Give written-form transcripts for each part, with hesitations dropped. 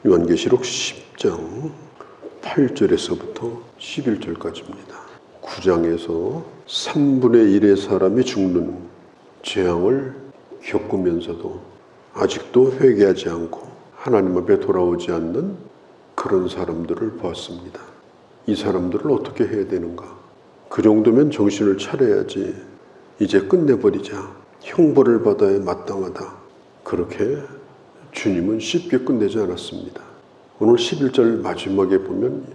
요한계시록 10장 8절에서부터 11절까지입니다. 9장에서 3분의 1의 사람이 죽는 재앙을 겪으면서도 아직도 회개하지 않고 하나님 앞에 돌아오지 않는 그런 사람들을 보았습니다. 이 사람들을 어떻게 해야 되는가? 그 정도면 정신을 차려야지. 이제 끝내버리자. 형벌을 받아야 마땅하다. 그렇게 주님은 쉽게 끝내지 않았습니다. 오늘 11절 마지막에 보면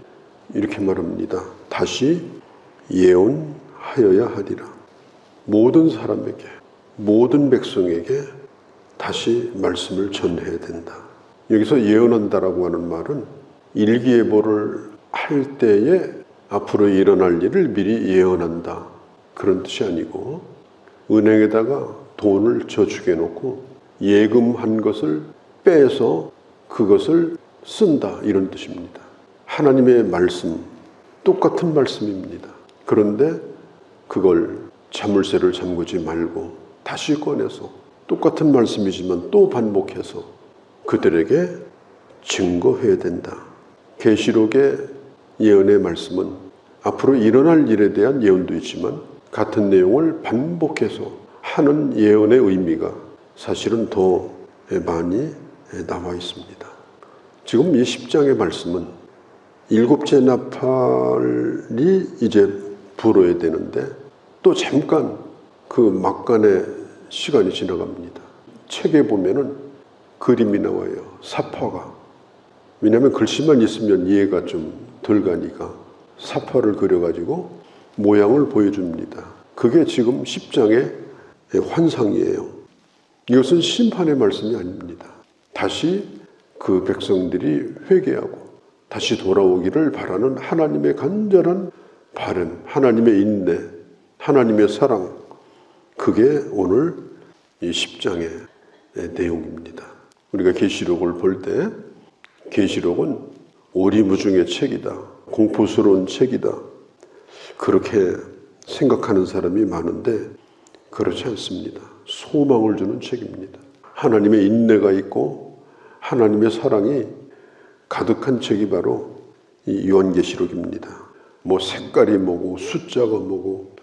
이렇게 말합니다. 다시 예언하여야 하리라. 모든 사람에게, 모든 백성에게 다시 말씀을 전해야 된다. 여기서 예언한다라고 하는 말은 일기예보를 할 때에 앞으로 일어날 일을 미리 예언한다. 그런 뜻이 아니고 은행에다가 돈을 저축해 놓고 예금한 것을 빼서 그것을 쓴다. 이런 뜻입니다. 하나님의 말씀, 똑같은 말씀입니다. 그런데 그걸 자물쇠를 잠그지 말고 다시 꺼내서 똑같은 말씀이지만 또 반복해서 그들에게 증거해야 된다. 계시록의 예언의 말씀은 앞으로 일어날 일에 대한 예언도 있지만 같은 내용을 반복해서 하는 예언의 의미가 사실은 더 많이 나와 있습니다. 지금 이 10장의 말씀은 7째 나팔이 이제 불어야 되는데 또 잠깐 그 막간의 시간이 지나갑니다. 책에 보면은 그림이 나와요. 사파가. 왜냐하면 글씨만 있으면 이해가 좀 덜 가니까 사파를 그려가지고 모양을 보여줍니다. 그게 지금 10장의 환상이에요. 이것은 심판의 말씀이 아닙니다. 다시 그 백성들이 회개하고 다시 돌아오기를 바라는 하나님의 간절한 바람, 하나님의 인내, 하나님의 사랑, 그게 오늘 이 10장의 내용입니다. 우리가 계시록을 볼 때 계시록은 오리무중의 책이다, 공포스러운 책이다, 그렇게 생각하는 사람이 많은데 그렇지 않습니다. 소망을 주는 책입니다. 하나님의 인내가 있고 하나님의 사랑이 가득한 책이 바로 이 요한계시록입니다. 뭐 색깔이 뭐고 숫자가 뭐고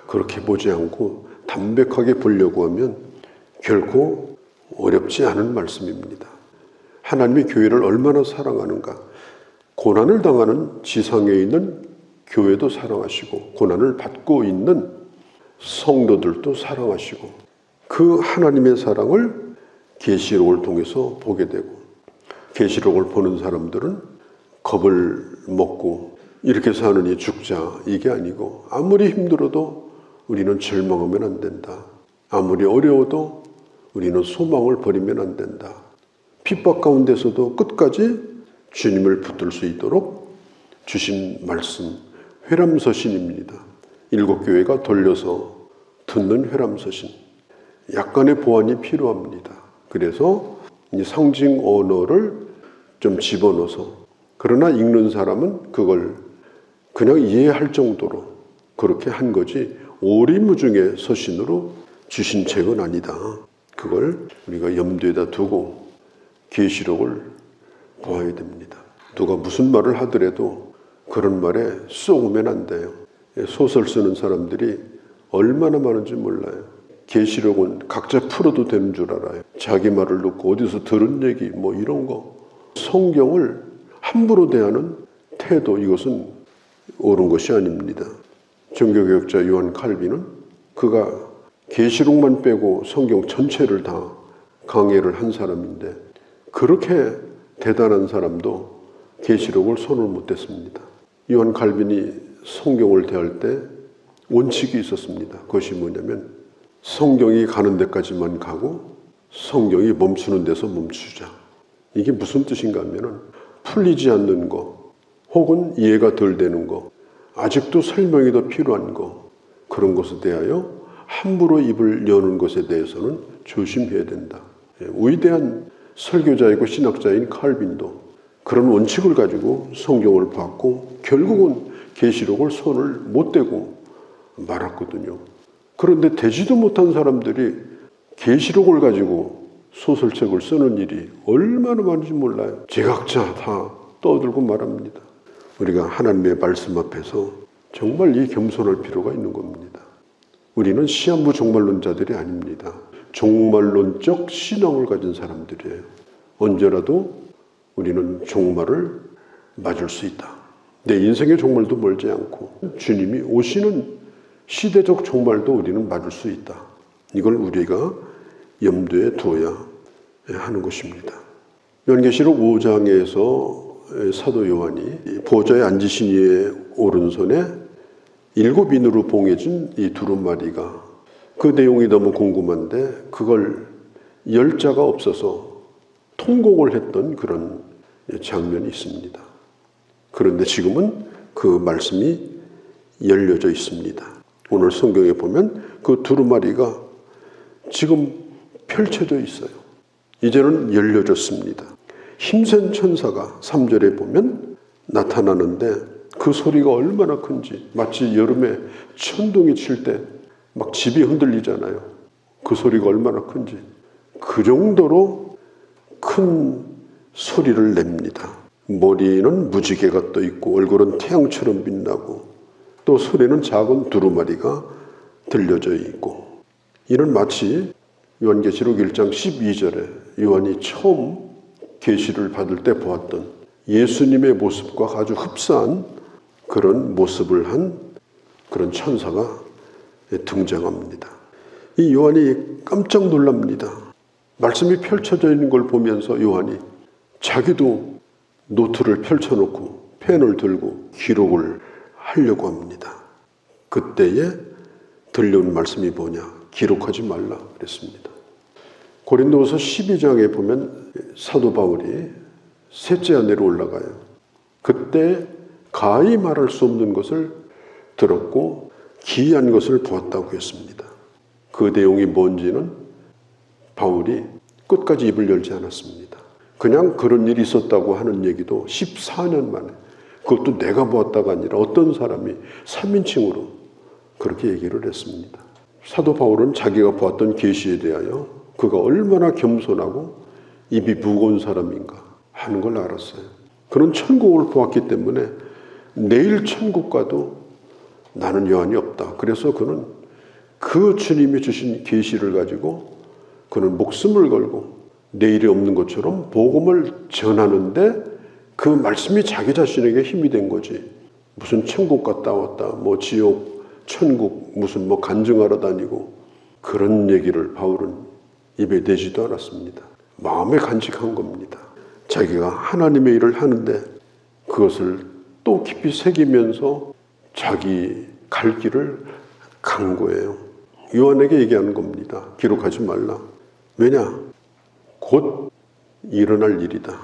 그렇게 보지 않고 담백하게 보려고 하면 결코 어렵지 않은 말씀입니다. 하나님이 교회를 얼마나 사랑하는가. 고난을 당하는 지상에 있는 교회도 사랑하시고 고난을 받고 있는 성도들도 사랑하시고 그 하나님의 사랑을 계시록을 통해서 보게 되고 계시록을 보는 사람들은 겁을 먹고 이렇게 사느니 죽자 이게 아니고 아무리 힘들어도 우리는 절망하면 안 된다. 아무리 어려워도 우리는 소망을 버리면 안 된다. 핍박 가운데서도 끝까지 주님을 붙들 수 있도록 주신 말씀, 회람서신입니다. 7교회가 돌려서 듣는 회람서신. 약간의 보완이 필요합니다. 그래서 이 상징 언어를 좀 집어넣어서 그러나 읽는 사람은 그걸 그냥 이해할 정도로 그렇게 한 거지 오리무중의 서신으로 주신 책은 아니다. 그걸 우리가 염두에다 두고 계시록을 보아야 됩니다. 누가 무슨 말을 하더라도 그런 말에 쏘으면 안 돼요. 소설 쓰는 사람들이 얼마나 많은지 몰라요. 계시록은 각자 풀어도 되는 줄 알아요. 자기 말을 놓고 어디서 들은 얘기 뭐 이런 거. 성경을 함부로 대하는 태도, 이것은 옳은 것이 아닙니다. 종교개혁자 요한 칼빈은 그가 계시록만 빼고 성경 전체를 다 강해를 한 사람인데 그렇게 대단한 사람도 계시록을 손을 못 댔습니다. 요한 칼빈이 성경을 대할 때 원칙이 있었습니다. 그것이 뭐냐면 성경이 가는 데까지만 가고 성경이 멈추는 데서 멈추자. 이게 무슨 뜻인가 하면은 풀리지 않는 거 혹은 이해가 덜 되는 거 아직도 설명이 더 필요한 거 그런 것에 대하여 함부로 입을 여는 것에 대해서는 조심해야 된다. 위대한 설교자이고 신학자인 칼빈도 그런 원칙을 가지고 성경을 봤고 결국은 계시록을 손을 못 대고 말았거든요. 그런데 되지도 못한 사람들이 계시록을 가지고 소설책을 쓰는 일이 얼마나 많은지 몰라요. 제각자 다 떠들고 말합니다. 우리가 하나님의 말씀 앞에서 정말 이 겸손할 필요가 있는 겁니다. 우리는 시한부 종말론자들이 아닙니다. 종말론적 신앙을 가진 사람들이에요. 언제라도 우리는 종말을 맞을 수 있다. 내 인생의 종말도 멀지 않고 주님이 오시는 시대적 종말도 우리는 맞을 수 있다. 이걸 우리가 염두에 두어야 하는 것입니다. 요한계시록 5장에서 사도 요한이 보좌에 앉으신 이의 오른손에 7인으로 봉해진 이 두루마리가, 그 내용이 너무 궁금한데 그걸 열 자가 없어서 통곡을 했던 그런 장면이 있습니다. 그런데 지금은 그 말씀이 열려져 있습니다. 오늘 성경에 보면 그 두루마리가 지금 펼쳐져 있어요. 이제는 열려졌습니다. 힘센 천사가 3절에 보면 나타나는데 그 소리가 얼마나 큰지, 마치 여름에 천둥이 칠 때 막 집이 흔들리잖아요. 그 소리가 얼마나 큰지 그 정도로 큰 소리를 냅니다. 머리는 무지개가 떠 있고 얼굴은 태양처럼 빛나고 또 소리는 작은 두루마리가 들려져 있고, 이는 마치 요한계시록 1장 12절에 요한이 처음 계시를 받을 때 보았던 예수님의 모습과 아주 흡사한 그런 모습을 한 그런 천사가 등장합니다. 이 요한이 깜짝 놀랍니다. 말씀이 펼쳐져 있는 걸 보면서 요한이 자기도 노트를 펼쳐놓고 펜을 들고 기록을 하려고 합니다. 그때에 들려온 말씀이 뭐냐? 기록하지 말라 그랬습니다. 고린도후서 12장에 보면 사도 바울이 셋째 안으로 올라가요. 그때 가히 말할 수 없는 것을 들었고 기이한 것을 보았다고 했습니다. 그 내용이 뭔지는 바울이 끝까지 입을 열지 않았습니다. 그냥 그런 일이 있었다고 하는 얘기도 14년 만에, 그것도 내가 보았다가 아니라 어떤 사람이 3인칭으로 그렇게 얘기를 했습니다. 사도 바울은 자기가 보았던 계시에 대하여 그가 얼마나 겸손하고 입이 무거운 사람인가 하는 걸 알았어요. 그런 천국을 보았기 때문에 내일 천국 가도 나는 여한이 없다. 그래서 그는 그 주님이 주신 계시를 가지고 그는 목숨을 걸고 내일이 없는 것처럼 복음을 전하는데 그 말씀이 자기 자신에게 힘이 된 거지. 무슨 천국 갔다 왔다, 뭐 지옥, 천국 무슨 뭐 간증하러 다니고 그런 얘기를 바울은 입에 대지도 않았습니다. 마음에 간직한 겁니다. 자기가 하나님의 일을 하는데 그것을 또 깊이 새기면서 자기 갈 길을 간 거예요. 요한에게 얘기하는 겁니다. 기록하지 말라. 왜냐? 곧 일어날 일이다.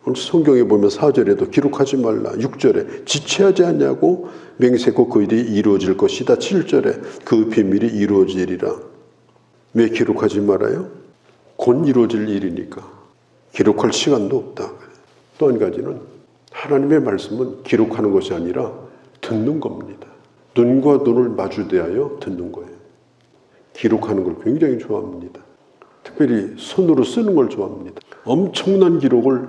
오늘 성경에 보면 4절에도 기록하지 말라. 6절에 지체하지 않냐고 맹세코 그 일이 이루어질 것이다. 7절에 그 비밀이 이루어지리라. 왜 기록하지 말아요? 곧 이루어질 일이니까. 기록할 시간도 없다. 또 한 가지는 하나님의 말씀은 기록하는 것이 아니라 듣는 겁니다. 눈과 눈을 마주대하여 듣는 거예요. 기록하는 걸 굉장히 좋아합니다. 특별히 손으로 쓰는 걸 좋아합니다. 엄청난 기록을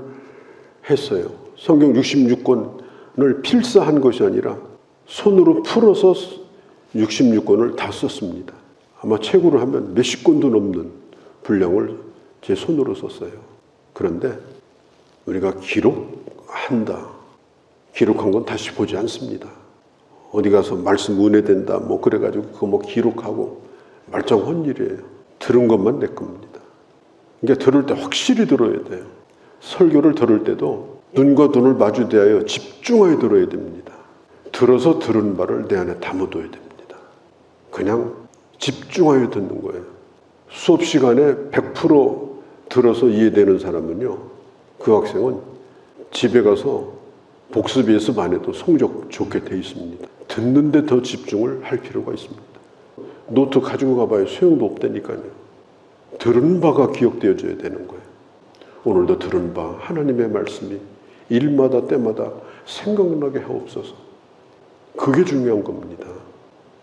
했어요. 성경 66권을 필사한 것이 아니라 손으로 풀어서 66권을 다 썼습니다. 아마 책으로 하면 몇십 권도 넘는 분량을 제 손으로 썼어요. 그런데 우리가 기록한다. 기록한 건 다시 보지 않습니다. 어디 가서 말씀 은혜된다 뭐 그래가지고 그거 뭐 기록하고 말짱한 일이에요. 들은 것만 내 겁니다. 그러니까 들을 때 확실히 들어야 돼요. 설교를 들을 때도 눈과 눈을 마주대하여 집중하여 들어야 됩니다. 들어서 들은 바를 내 안에 담아둬야 됩니다. 그냥 집중하여 듣는 거예요. 수업 시간에 100% 들어서 이해되는 사람은요, 그 학생은 집에 가서 복습 안 해도 성적 좋게 돼 있습니다. 듣는데 더 집중을 할 필요가 있습니다. 노트 가지고 가봐야 소용도 없다니까요. 들은 바가 기억되어져야 되는 거예요. 오늘도 들은 바 하나님의 말씀이 일마다 때마다 생각나게 하옵소서. 그게 중요한 겁니다.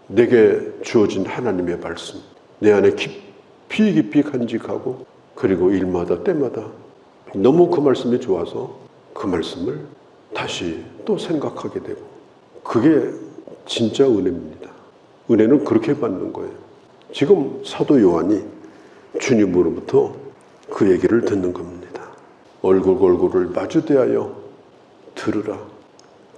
내게 주어진 하나님의 말씀, 내 안에 깊이 간직하고 그리고 일마다 때마다 너무 그 말씀이 좋아서 그 말씀을 다시 또 생각하게 되고, 그게 진짜 은혜입니다. 은혜는 그렇게 받는 거예요. 지금 사도 요한이 주님으로부터 그 얘기를 듣는 겁니다. 얼굴을 마주 대하여 들으라.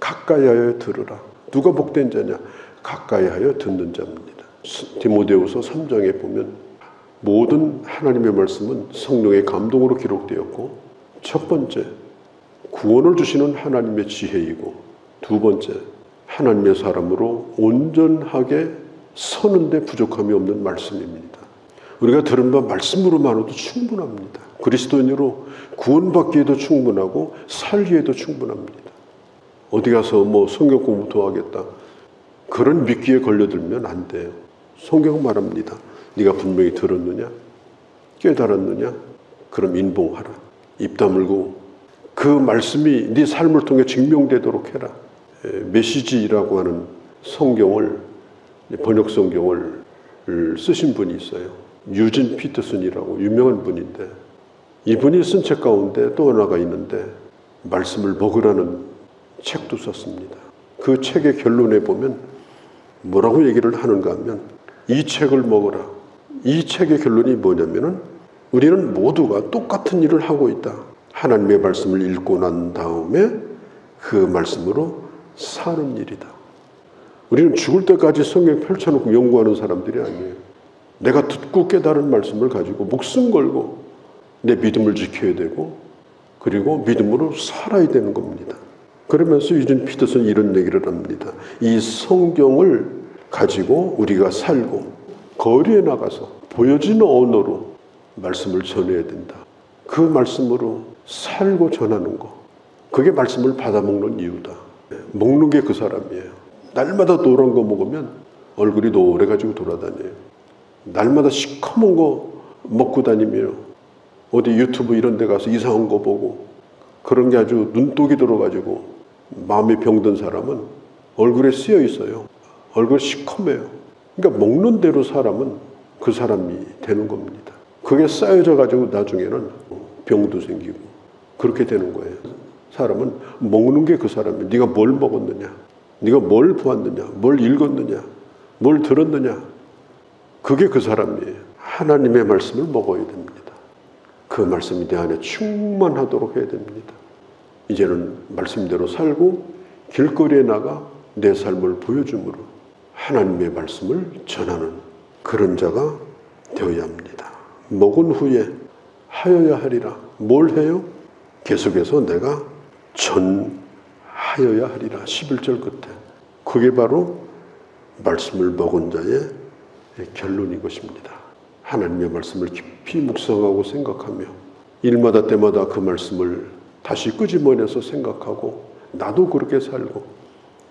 가까이 하여 들으라. 누가 복된 자냐? 가까이 하여 듣는 자입니다. 디모데후서 3장에 보면 모든 하나님의 말씀은 성령의 감동으로 기록되었고, 첫 번째, 구원을 주시는 하나님의 지혜이고, 두 번째, 하나님의 사람으로 온전하게 서는데 부족함이 없는 말씀입니다. 우리가 들은 바 말씀으로만으로도 충분합니다. 그리스도인으로 구원받기에도 충분하고 살기에도 충분합니다. 어디 가서 성경 공부 더 하겠다, 그런 미끼에 걸려들면 안 돼요. 성경 말합니다. 네가 분명히 들었느냐? 깨달았느냐? 그럼 인봉하라. 입 다물고 그 말씀이 네 삶을 통해 증명되도록 해라. 메시지라고 하는 성경을, 번역 성경을 쓰신 분이 있어요. 유진 피터슨이라고 유명한 분인데, 이분이 쓴 책 가운데 또 하나가 있는데 말씀을 먹으라는 책도 썼습니다. 그 책의 결론에 보면 뭐라고 얘기를 하는가 하면, 이 책을 먹어라. 이 책의 결론이 뭐냐면은 우리는 모두가 똑같은 일을 하고 있다. 하나님의 말씀을 읽고 난 다음에 그 말씀으로 사는 일이다. 우리는 죽을 때까지 성경 펼쳐놓고 연구하는 사람들이 아니에요. 내가 듣고 깨달은 말씀을 가지고 목숨 걸고 내 믿음을 지켜야 되고, 그리고 믿음으로 살아야 되는 겁니다. 그러면서 유진 피터슨이 이런 얘기를 합니다. 이 성경을 가지고 우리가 살고 거리에 나가서 보여지는 언어로 말씀을 전해야 된다. 그 말씀으로 살고 전하는 거, 그게 말씀을 받아먹는 이유다. 먹는 게 그 사람이에요. 날마다 노란 거 먹으면 얼굴이 노래가지고 돌아다녀요. 날마다 시커먼 거 먹고 다니며 어디 유튜브 이런 데 가서 이상한 거 보고, 그런 게 아주 눈독이 들어가지고 마음이 병든 사람은 얼굴에 쓰여 있어요. 얼굴이 시커매요. 그러니까 먹는 대로 사람은 그 사람이 되는 겁니다. 그게 쌓여져 가지고 나중에는 병도 생기고 그렇게 되는 거예요. 사람은 먹는 게 그 사람이에요. 네가 뭘 먹었느냐, 네가 뭘 보았느냐, 뭘 읽었느냐, 뭘 들었느냐, 그게 그 사람이에요. 하나님의 말씀을 먹어야 됩니다. 그 말씀이 내 안에 충만하도록 해야 됩니다. 이제는 말씀대로 살고 길거리에 나가 내 삶을 보여줌으로 하나님의 말씀을 전하는 그런 자가 되어야 합니다. 먹은 후에 하여야 하리라. 뭘 해요? 계속해서 내가 전하여야 하리라. 11절 끝에. 그게 바로 말씀을 먹은 자의 결론인 것입니다. 하나님의 말씀을 깊이 묵상하고 생각하며 일마다 때마다 그 말씀을 다시 끄집어내서 생각하고, 나도 그렇게 살고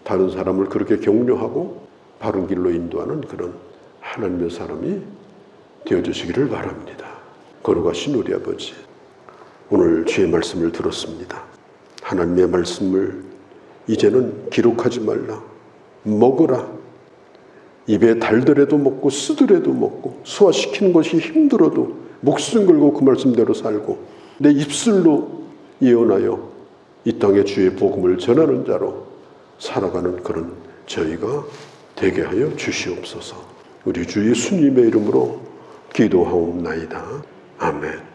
다른 사람을 그렇게 격려하고 바른 길로 인도하는 그런 하나님의 사람이 되어주시기를 바랍니다. 거룩하신 우리 아버지, 오늘 주의 말씀을 들었습니다. 하나님의 말씀을 이제는 기록하지 말라. 먹으라. 입에 달더라도 먹고 쓰더라도 먹고, 소화시키는 것이 힘들어도 목숨 걸고 그 말씀대로 살고, 내 입술로 예언하여 이 땅에 주의 복음을 전하는 자로 살아가는 그런 저희가 되게 하여 주시옵소서. 우리 주 예수님의 이름으로 기도하옵나이다. 아멘.